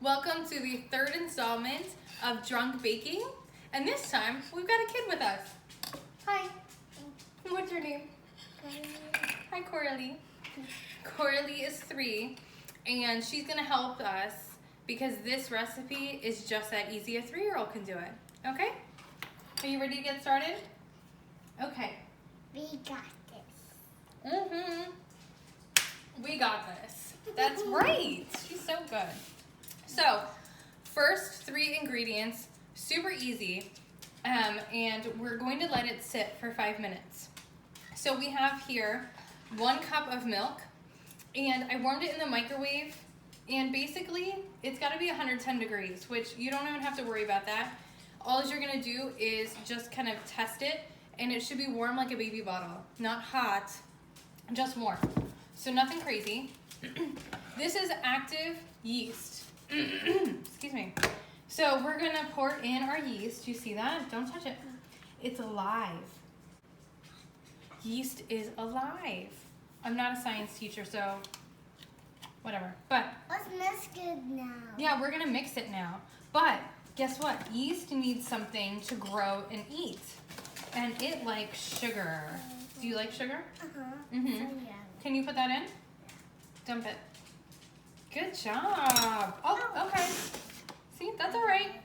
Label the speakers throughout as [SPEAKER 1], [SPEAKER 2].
[SPEAKER 1] Welcome to the third installment of Drunk Baking, and this time we've got a kid with us. Hi. What's your name? Hi, Coralie. Coralie is 3, and she's gonna help us because this recipe is just that easy. A 3-year-old can do it. Okay? Are you ready to get started? Okay.
[SPEAKER 2] We got this.
[SPEAKER 1] We got this. That's right. She's so good. So, first 3 ingredients, super easy, and we're going to let it sit for 5 minutes. So we have here 1 cup of milk, and I warmed it in the microwave, and basically it's got to be 110 degrees, which you don't even have to worry about that. All you're going to do is just kind of test it, and it should be warm like a baby bottle, not hot, just warm. So nothing crazy. This is active yeast. Excuse me. So we're gonna pour in our yeast. You see that? Don't touch it. It's alive. Yeast is alive. I'm not a science teacher, so whatever. But
[SPEAKER 2] Let's mix it now.
[SPEAKER 1] yeah, we're gonna mix it now. But guess what? Yeast needs something to grow and eat, and it likes sugar. Do you like sugar?
[SPEAKER 2] So
[SPEAKER 1] Can you put that in? Dump it. Good job. Oh, okay. See, that's all right.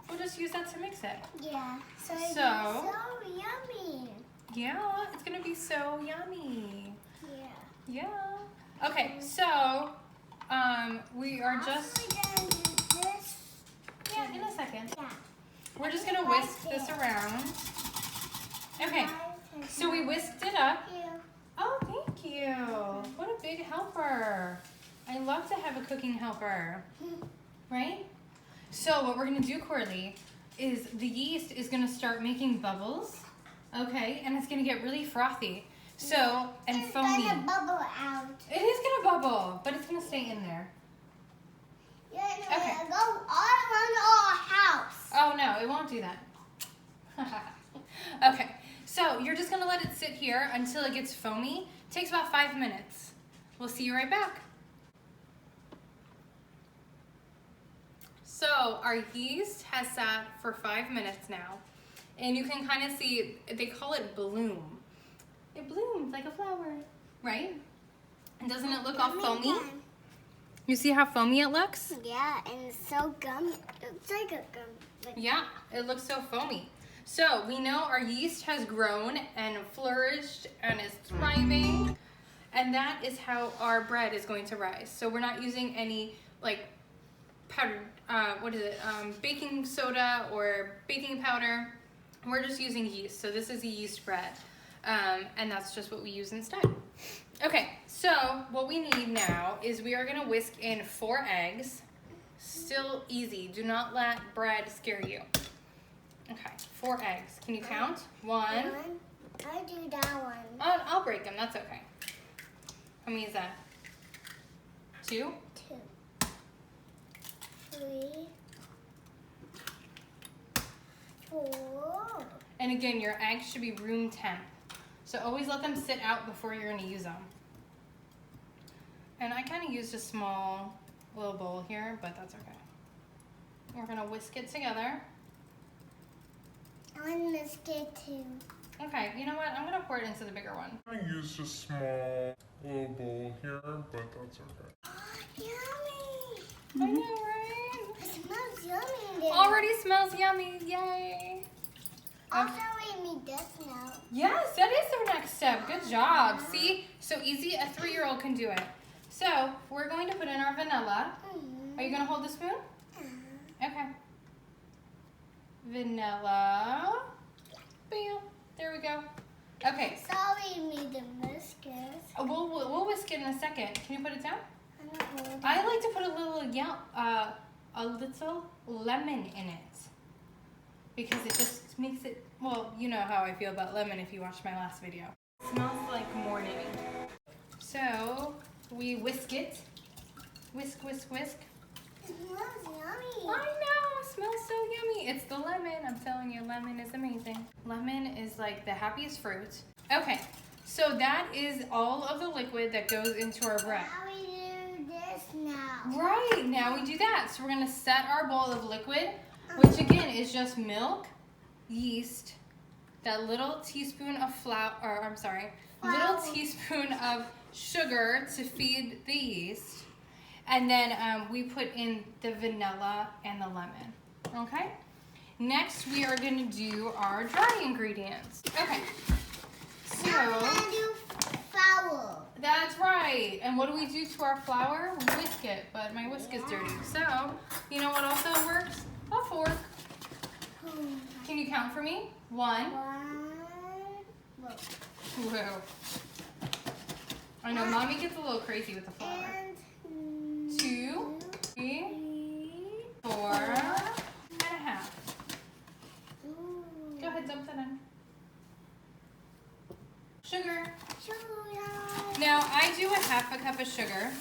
[SPEAKER 1] We'll just use that to mix it.
[SPEAKER 2] yeah. So yummy.
[SPEAKER 1] Yeah, it's gonna be so yummy.
[SPEAKER 2] Yeah.
[SPEAKER 1] Yeah. Okay, so we are just
[SPEAKER 2] gonna do this.
[SPEAKER 1] yeah, in a second.
[SPEAKER 2] Yeah.
[SPEAKER 1] We're just gonna whisk this around. Okay. So we whisked it up. Oh, thank you. What a big helper. I love to have a cooking helper, right? So what we're gonna do, Coralie, is the yeast is gonna start making bubbles, okay? And it's gonna get really frothy. So, and foamy.
[SPEAKER 2] It's gonna bubble out.
[SPEAKER 1] It is gonna bubble, but it's gonna stay in there.
[SPEAKER 2] Yeah,
[SPEAKER 1] Okay.
[SPEAKER 2] go all around our house.
[SPEAKER 1] Oh no, it won't do that. Okay, so you're just gonna let it sit here until it gets foamy. It takes about 5 minutes. We'll see you right back. So our yeast has sat for 5 minutes now, and you can kind of see, they call it bloom. It blooms like a flower, right? And doesn't it look all foamy? You see how foamy it looks?
[SPEAKER 2] Yeah, and it's so gummy. It's like a gum.
[SPEAKER 1] Yeah, it looks so foamy. So we know our yeast has grown and flourished and is thriving, and that is how our bread is going to rise. So we're not using any like powdered, baking soda or baking powder. We're just using yeast. So this is a yeast bread, and that's just what we use instead. Okay, so what we need now is we are gonna whisk in 4 eggs. Still easy. Do not let bread scare you. Okay, 4 eggs. Can you count? 1.
[SPEAKER 2] I do that one.
[SPEAKER 1] I'll break them. That's okay. How many is that? 2?
[SPEAKER 2] 2, 3, 4.
[SPEAKER 1] And again, your eggs should be room temp. So always let them sit out before you're going to use them. And I kind of used a small little bowl here, but that's okay. We're going to whisk it together.
[SPEAKER 2] I want to mix it too.
[SPEAKER 1] Okay, you know what? I'm going to pour it into the bigger one.
[SPEAKER 3] I used a small little bowl here, but that's okay.
[SPEAKER 2] Yummy!
[SPEAKER 1] I know, right?
[SPEAKER 2] It smells yummy in there.
[SPEAKER 1] Already smells yummy. Yay.
[SPEAKER 2] Also, we need this now.
[SPEAKER 1] Yes, that is our next step. Good job. See? So easy, a 3-year-old can do it. So we're going to put in our vanilla. Are you going to hold the spoon? Okay. Vanilla. Bam. There we go. Okay.
[SPEAKER 2] Sorry, we need the whiskers.
[SPEAKER 1] We'll whisk it in a second. Can you put it down?
[SPEAKER 2] I'm not holding.
[SPEAKER 1] I like to put a little lemon in it because it just makes it. Well, you know how I feel about lemon if you watched my last video. It smells like morning. So we whisk it. Whisk, whisk, whisk.
[SPEAKER 2] It smells yummy.
[SPEAKER 1] I know, it smells so yummy. It's the lemon. I'm telling you, lemon is amazing. Lemon is like the happiest fruit. Okay, so that is all of the liquid that goes into our bread.
[SPEAKER 2] How we do this now.
[SPEAKER 1] Right, now we do that. So we're gonna set our bowl of liquid, which again is just milk, yeast, that little teaspoon of little teaspoon of sugar to feed the yeast. And then we put in the vanilla and the lemon, okay? Next, we are gonna do our dry ingredients. Okay, so.
[SPEAKER 2] Now we're gonna do flour.
[SPEAKER 1] That's right. And what do we do to our flour? We whisk it, but my whisk is dirty. So, you know what also works? A fork. Can you count for me? 1. Whoa. I know, Mommy gets a little crazy with the flour. 2, 3, 4 and a half. Go ahead, dump that in. Sugar. Now I do a half a cup of sugar.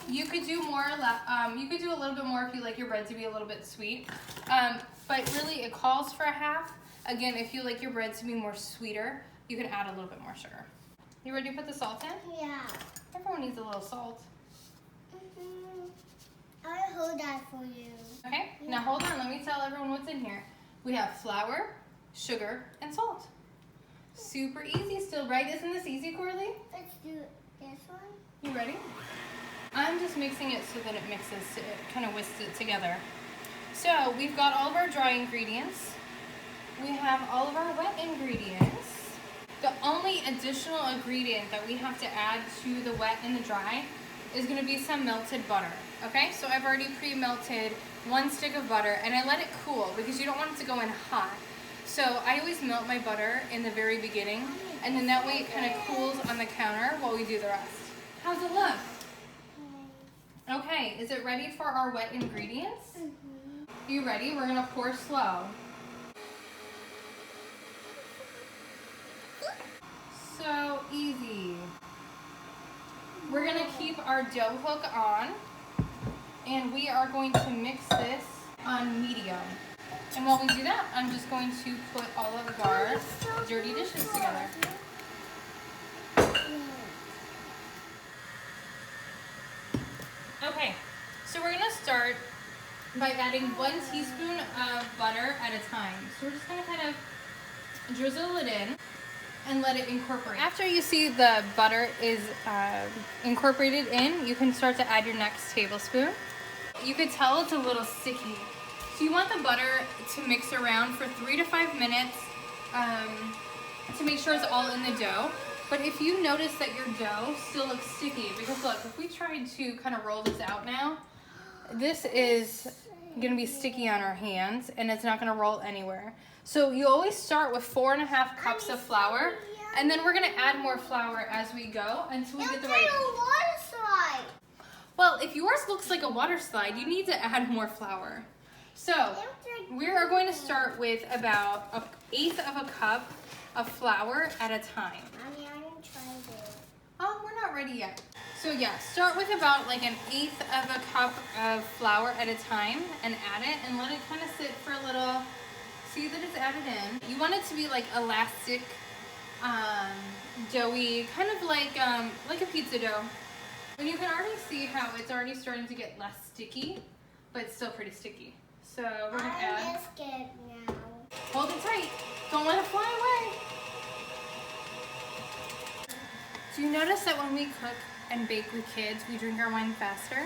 [SPEAKER 1] You could do more. You could do a little bit more if you like your bread to be a little bit sweet. But really, it calls for a half. Again, if you like your bread to be more sweeter, you can add a little bit more sugar. You ready to put the salt in?
[SPEAKER 2] Yeah.
[SPEAKER 1] Everyone needs a little salt.
[SPEAKER 2] I'll hold that for you.
[SPEAKER 1] Okay. Now hold on. Let me tell everyone what's in here. We have flour, sugar, and salt. Super easy still, right? Isn't this easy, Corley?
[SPEAKER 2] Let's do this one.
[SPEAKER 1] You ready? I'm just mixing it so that it mixes, it kind of whisks it together. So we've got all of our dry ingredients. We have all of our wet ingredients. The only additional ingredient that we have to add to the wet and the dry is going to be some melted butter. Okay, so I've already pre-melted 1 stick of butter and I let it cool because you don't want it to go in hot. So I always melt my butter in the very beginning, and then that way it kind of cools on the counter while we do the rest. How's it look? Okay, is it ready for our wet ingredients? You ready? We're gonna pour slow. So easy. We're gonna keep our dough hook on, and we are going to mix this on medium. And while we do that, I'm just going to put all of our dirty dishes together. Okay, so we're gonna start by adding 1 teaspoon of butter at a time. So we're just gonna kind of drizzle it in and let it incorporate. After you see the butter is incorporated in, you can start to add your next tablespoon. You could tell it's a little sticky. So you want the butter to mix around for 3 to 5 minutes to make sure it's all in the dough. But if you notice that your dough still looks sticky, because look, if we tried to kind of roll this out now, this is gonna be sticky on our hands and it's not gonna roll anywhere. So you always start with 4.5 cups of flour, and then we're gonna add more flour as we go until we get the right.
[SPEAKER 2] water slide.
[SPEAKER 1] Well, if yours looks like a water slide, you need to add more flour. So we are going to start with about 1/8 of a cup of flour at a time.
[SPEAKER 2] Mommy, I didn't try this.
[SPEAKER 1] Oh, we're not ready yet. So yeah, start with about like 1/8 of a cup of flour at a time and add it and let it kind of sit for a little. See that it's added in. You want it to be like elastic, doughy, kind of like a pizza dough. And you can already see how it's already starting to get less sticky, but it's still pretty sticky. So we're gonna add.
[SPEAKER 2] I'm scared now.
[SPEAKER 1] Hold it tight. Don't let it fly away. Do you notice that when we cook and bake with kids, we drink our wine faster?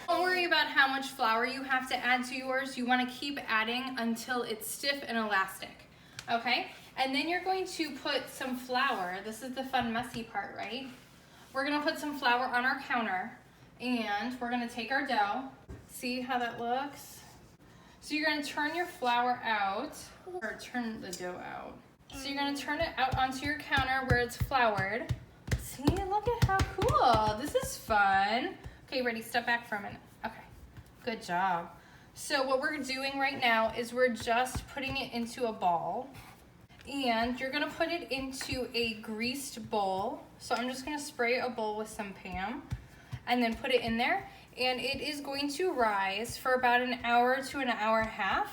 [SPEAKER 1] Don't worry about how much flour you have to add to yours. You want to keep adding until it's stiff and elastic. Okay? And then you're going to put some flour. This is the fun, messy part, right? We're going to put some flour on our counter, and we're going to take our dough. See how that looks? So you're going to turn your flour out, or turn the dough out. So you're going to turn it out onto your counter where it's floured. See, look at how cool. This is fun. Okay, ready, step back for a minute. Okay, good job. So what we're doing right now is we're just putting it into a ball, and you're gonna put it into a greased bowl. So I'm just gonna spray a bowl with some Pam and then put it in there, and it is going to rise for about 1 hour to 1.5 hours.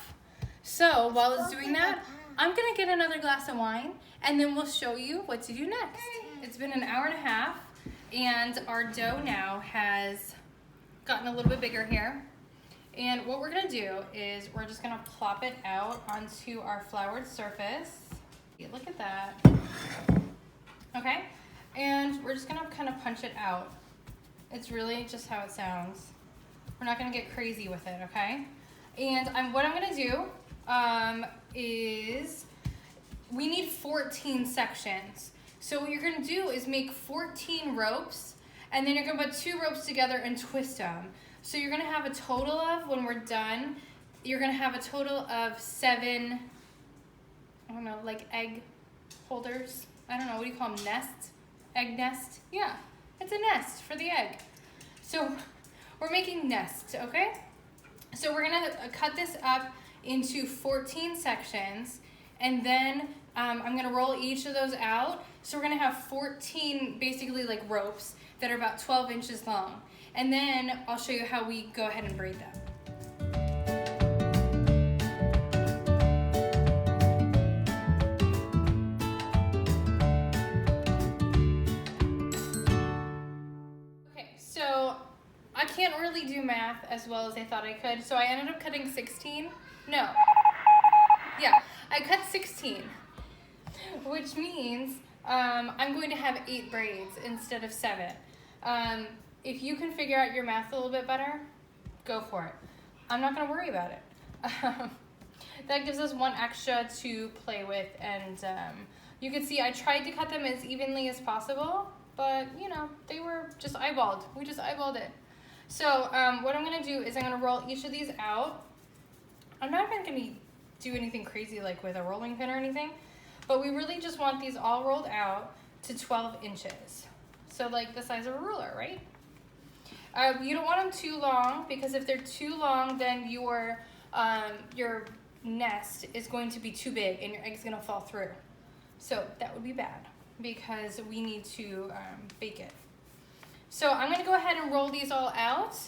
[SPEAKER 1] So while it's doing that, I'm gonna get another glass of wine and then we'll show you what to do next. It's been 1.5 hours. And our dough now has gotten a little bit bigger here. And what we're gonna do is we're just gonna plop it out onto our floured surface. Look at that. Okay, and we're just gonna kind of punch it out. It's really just how it sounds. We're not gonna get crazy with it, okay? And what I'm gonna do is we need 14 sections. So what you're gonna do is make 14 ropes, and then you're gonna put 2 ropes together and twist them. So you're gonna have a total of, when we're done, you're gonna have a total of 7, I don't know, like egg holders. I don't know, what do you call them, nests? Egg nest? Yeah, it's a nest for the egg. So we're making nests, okay? So we're gonna cut this up into 14 sections, and then I'm gonna roll each of those out. So we're gonna have 14 basically like ropes that are about 12 inches long. And then I'll show you how we go ahead and braid them. Okay, so I can't really do math as well as I thought I could, so I ended up cutting 16. No. Yeah, I cut 16, which means I'm going to have 8 braids instead of 7. If you can figure out your math a little bit better, go for it. I'm not going to worry about it. That gives us 1 extra to play with, and you can see I tried to cut them as evenly as possible, but you know, they were just eyeballed. We just eyeballed it. So what I'm going to do is I'm going to roll each of these out. I'm not even going to do anything crazy like with a rolling pin or anything, but we really just want these all rolled out to 12 inches. So like the size of a ruler, right? You don't want them too long, because if they're too long, then your nest is going to be too big and your egg's gonna fall through. So that would be bad, because we need to bake it. So I'm gonna go ahead and roll these all out,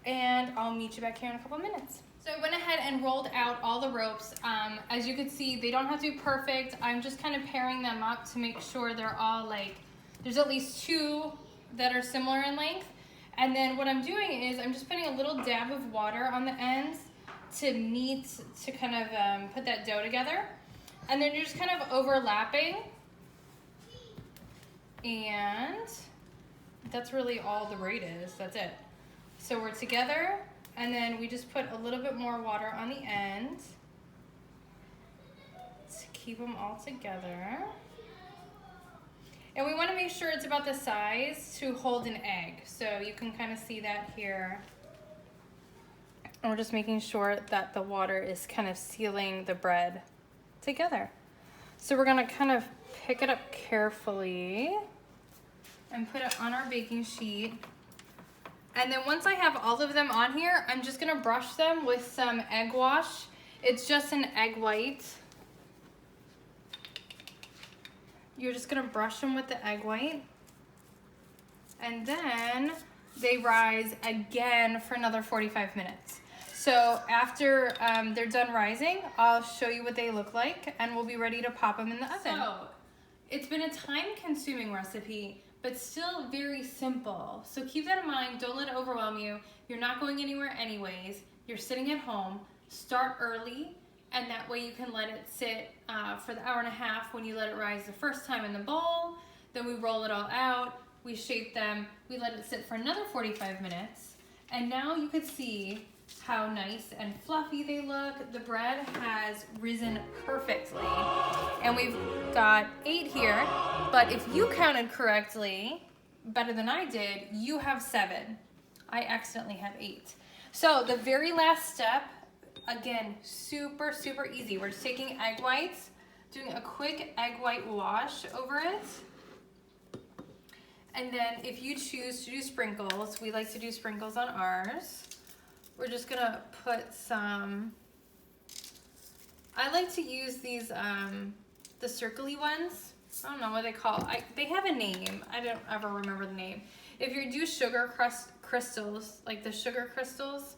[SPEAKER 1] and I'll meet you back here in a couple minutes. So I went ahead and rolled out all the ropes. As you can see, they don't have to be perfect. I'm just kind of pairing them up to make sure they're all like, there's at least 2 that are similar in length. And then what I'm doing is I'm just putting a little dab of water on the ends to kind of put that dough together. And then you're just kind of overlapping. And that's really all the braid is, that's it. So we're together, and then we just put a little bit more water on the end to keep them all together. And we want to make sure it's about the size to hold an egg. So you can kind of see that here. And we're just making sure that the water is kind of sealing the bread together. So we're going to kind of pick it up carefully and put it on our baking sheet. And then once I have all of them on here, I'm just going to brush them with some egg wash. It's just an egg white. You're just gonna brush them with the egg white, and then they rise again for another 45 minutes. So after they're done rising, I'll show you what they look like, and we'll be ready to pop them in the oven. So it's been a time-consuming recipe, but still very simple. So keep that in mind. Don't let it overwhelm you. You're not going anywhere anyways. You're sitting at home. Start early. And that way you can let it sit for the hour and a half when you let it rise the first time in the bowl. Then we roll it all out, we shape them, we let it sit for another 45 minutes. And now you can see how nice and fluffy they look. The bread has risen perfectly. And we've got 8 here, but if you counted correctly, better than I did, you have 7. I accidentally have 8. So the very last step, again, super, super easy. We're just taking egg whites, doing a quick egg white wash over it. And then if you choose to do sprinkles, we like to do sprinkles on ours. We're just gonna put some, I like to use these, the circly ones. I don't know what they call, they have a name. I don't ever remember the name. If you do sugar crystals, like the sugar crystals,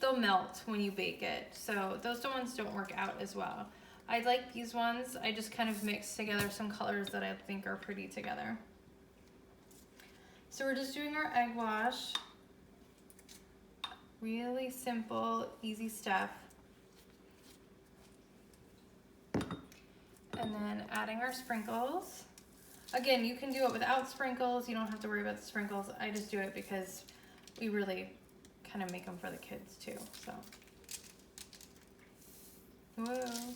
[SPEAKER 1] they'll melt when you bake it. So those ones don't work out as well. I like these ones. I just kind of mix together some colors that I think are pretty together. So we're just doing our egg wash. Really simple, easy stuff. And then adding our sprinkles. Again, you can do it without sprinkles. You don't have to worry about the sprinkles. I just do it because we really kind of make them for the kids too, so. Whoa.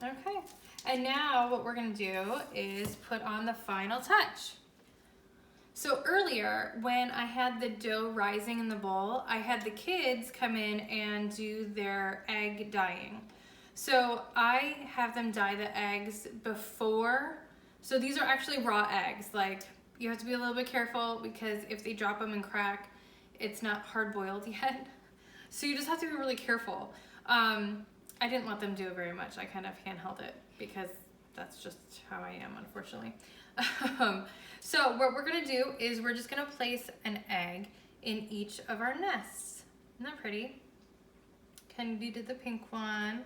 [SPEAKER 1] Okay, and now what we're gonna do is put on the final touch. So earlier, when I had the dough rising in the bowl, I had the kids come in and do their egg dyeing. So I have them dye the eggs before. So these are actually raw eggs. Like, you have to be a little bit careful because if they drop them and crack, it's not hard boiled yet. So you just have to be really careful. I didn't let them do it very much. I kind of handheld it because that's just how I am, unfortunately. So what we're gonna do is we're just gonna place an egg in each of our nests. Isn't that pretty? Kennedy did the pink one.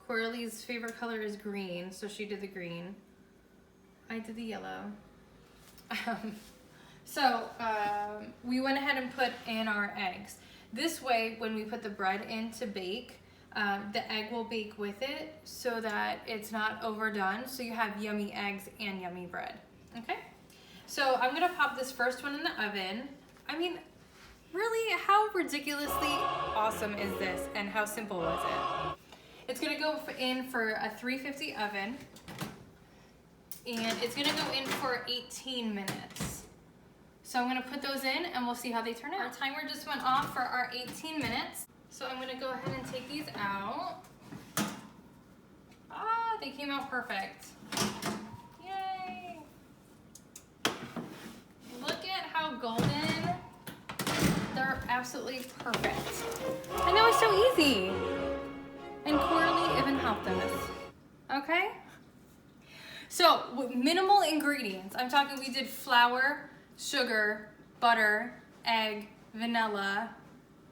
[SPEAKER 1] Coralie's favorite color is green, so she did the green. I did the yellow. We went ahead and put in our eggs. This way, when we put the bread in to bake, the egg will bake with it so that it's not overdone, so you have yummy eggs and yummy bread, okay? So I'm gonna pop this first one in the oven. I mean, really, how ridiculously awesome is this and how simple was it? It's gonna go in for a 350 oven and it's gonna go in for 18 minutes. So I'm gonna put those in and we'll see how they turn out. Our timer just went off for our 18 minutes. So I'm gonna go ahead and take these out. Ah, they came out perfect. Yay! Look at how golden. They're absolutely perfect. I know, it's so easy. And Coralie even helped us. Okay? So, with minimal ingredients. I'm talking, we did flour, sugar, butter, egg, vanilla.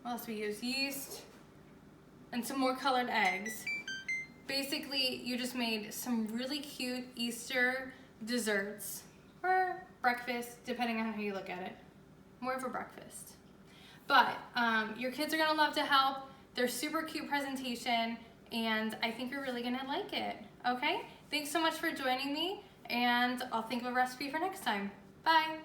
[SPEAKER 1] What else we use? Yeast, and some more colored eggs. Basically, you just made some really cute Easter desserts or breakfast, depending on how you look at it. More of a breakfast. But your kids are gonna love to help. They're super cute presentation, and I think you're really gonna like it, okay? Thanks so much for joining me, and I'll think of a recipe for next time. Bye.